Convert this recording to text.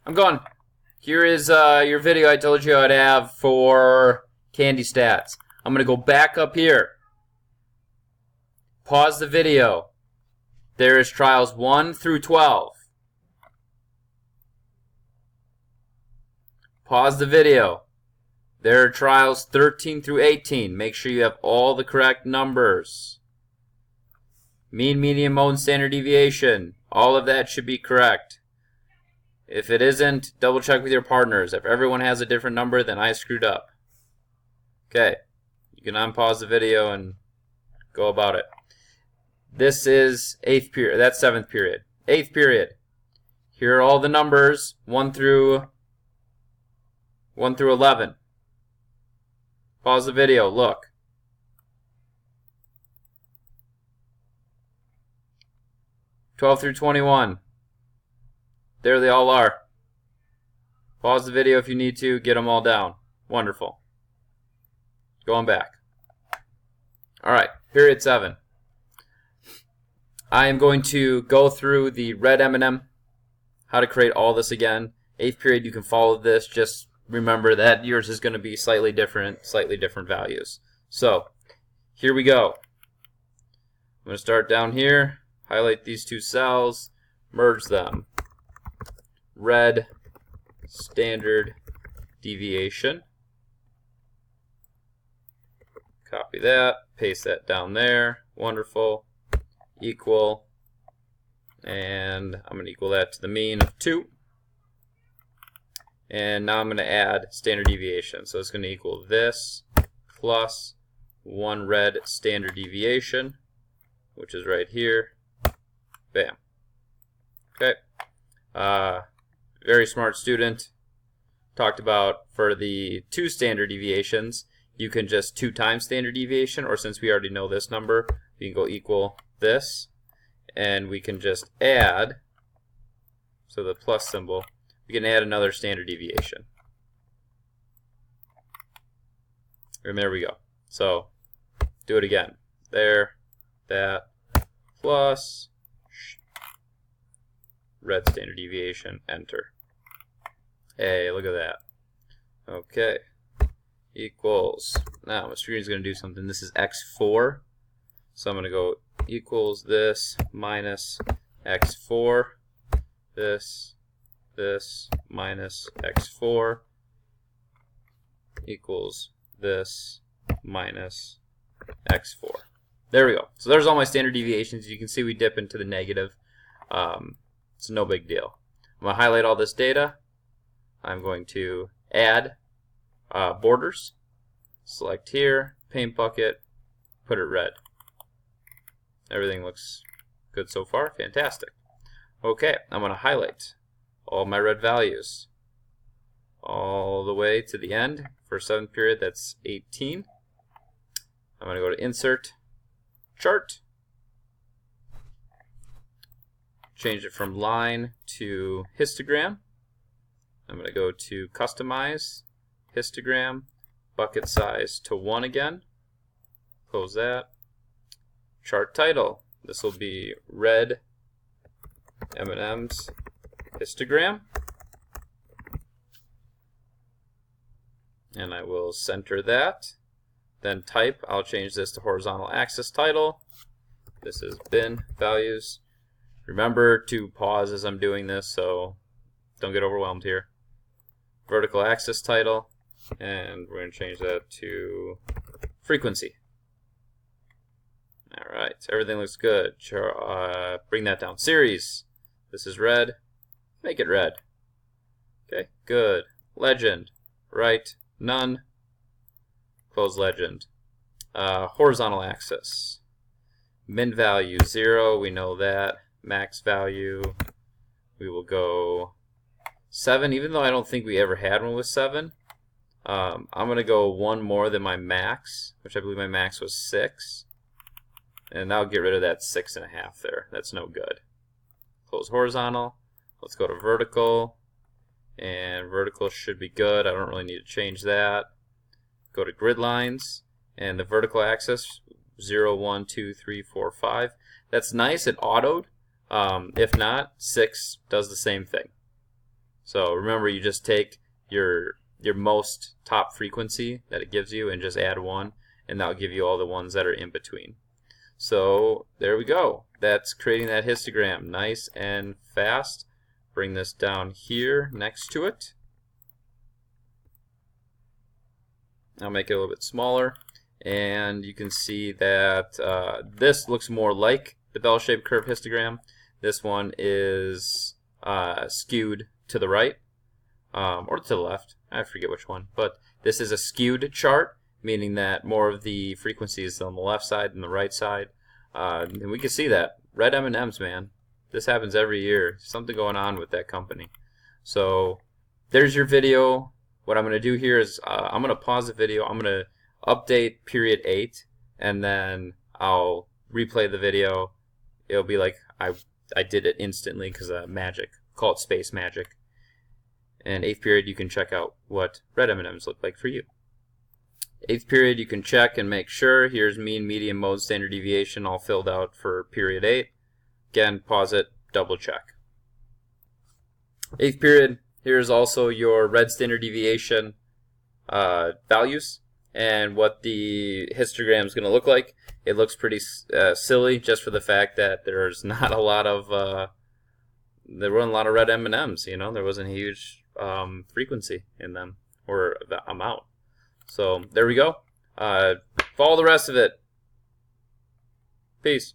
I'm going. Here is your video I told you I'd have for candy stats. I'm going to go back up here. Pause the video. There is trials 1 through 12. Pause the video. There are trials 13 through 18. Make sure you have all the correct numbers. Mean, median, mode, and standard deviation. All of that should be correct. If it isn't, double check with your partners. If everyone has a different number, then I screwed up. Okay. You can unpause the video and go about it. This is 8th period. That's 7th period. 8th period. Here are all the numbers 1 through 11. Pause the video. Look. (12 through 21). There they all are. Pause the video if you need to. Get them all down. Wonderful. Going back. Alright, period 7. I am going to go through the red M&M, how to create all this again. 8th period, you can follow this. Just remember that yours is going to be slightly different values. So, here we go. I'm going to start down here, highlight these two cells, merge them. Red standard deviation. Copy that, paste that down there. Wonderful. Equal. And I'm going to equal that to the mean of 2. And now I'm going to add standard deviation. So it's going to equal this plus 1 red standard deviation, which is right here. Bam. Okay. Very smart student. Talked about for the 2 standard deviations, you can just 2 times standard deviation, or since we already know this number, we can go equal this, and we can just add, so the plus symbol, we can add another standard deviation. And there we go. So, do it again. There, that, plus red standard deviation, enter. Hey, look at that. Okay. Equals, now my screen is going to do something. This is x4. So I'm going to go equals this minus x4. This minus x4 equals this minus x4. There we go. So there's all my standard deviations. You can see we dip into the negative. It's no big deal. I'm going to highlight all this data. I'm going to add borders. Select here, paint bucket, put it red. Everything looks good so far. Fantastic. Okay, I'm going to highlight all my red values all the way to the end. For 7th period, that's 18. I'm going to go to Insert, Chart. Change it from line to histogram. I'm going to go to Customize, Histogram, bucket size to 1 again. Close that. Chart title. This will be red M&M's histogram. And I will center that. Then type, I'll change this to horizontal axis title. This is bin values. Remember to pause as I'm doing this, so don't get overwhelmed here. Vertical axis title, and we're going to change that to frequency. Alright, everything looks good. Bring that down. Series. This is red. Make it red. Okay, good. Legend. Right. None. Close legend. Horizontal axis. Min value 0. We know that. Max value. We will go 7, even though I don't think we ever had one with 7. I'm going to go 1 more than my max, which I believe my max was 6. And I'll get rid of that 6.5 there. That's no good. Close horizontal. Let's go to vertical. And vertical should be good. I don't really need to change that. Go to grid lines. And the vertical axis, 0, 1, 2, 3, 4, 5. That's nice. It autoed. If not, 6 does the same thing. So remember, you just take your most top frequency that it gives you and just add 1, and that'll give you all the ones that are in between. So there we go. That's creating that histogram nice and fast. Bring this down here next to it. I'll make it a little bit smaller, and you can see that this looks more like the bell-shaped curve histogram. This one is skewed to the right, or to the left. I forget which one, but this is a skewed chart, meaning that more of the frequency is on the left side than the right side. And we can see that. Red M&Ms, man. This happens every year. Something going on with that company. So there's your video. What I'm going to do here is I'm going to pause the video. I'm going to update period 8, and then I'll replay the video. It'll be like I did it instantly because of magic. Call it space magic. And 8th period, you can check out what red M&Ms look like for you. 8th period, you can check and make sure. Here's mean, median, mode, standard deviation all filled out for period 8. Again, pause it, double check. 8th period, here's also your red standard deviation values and what the histogram is going to look like. It looks pretty silly just for the fact that there's not a lot of there weren't a lot of red M&Ms. You know, there wasn't a huge frequency in them or the amount. So there we go. Follow the rest of it. Peace.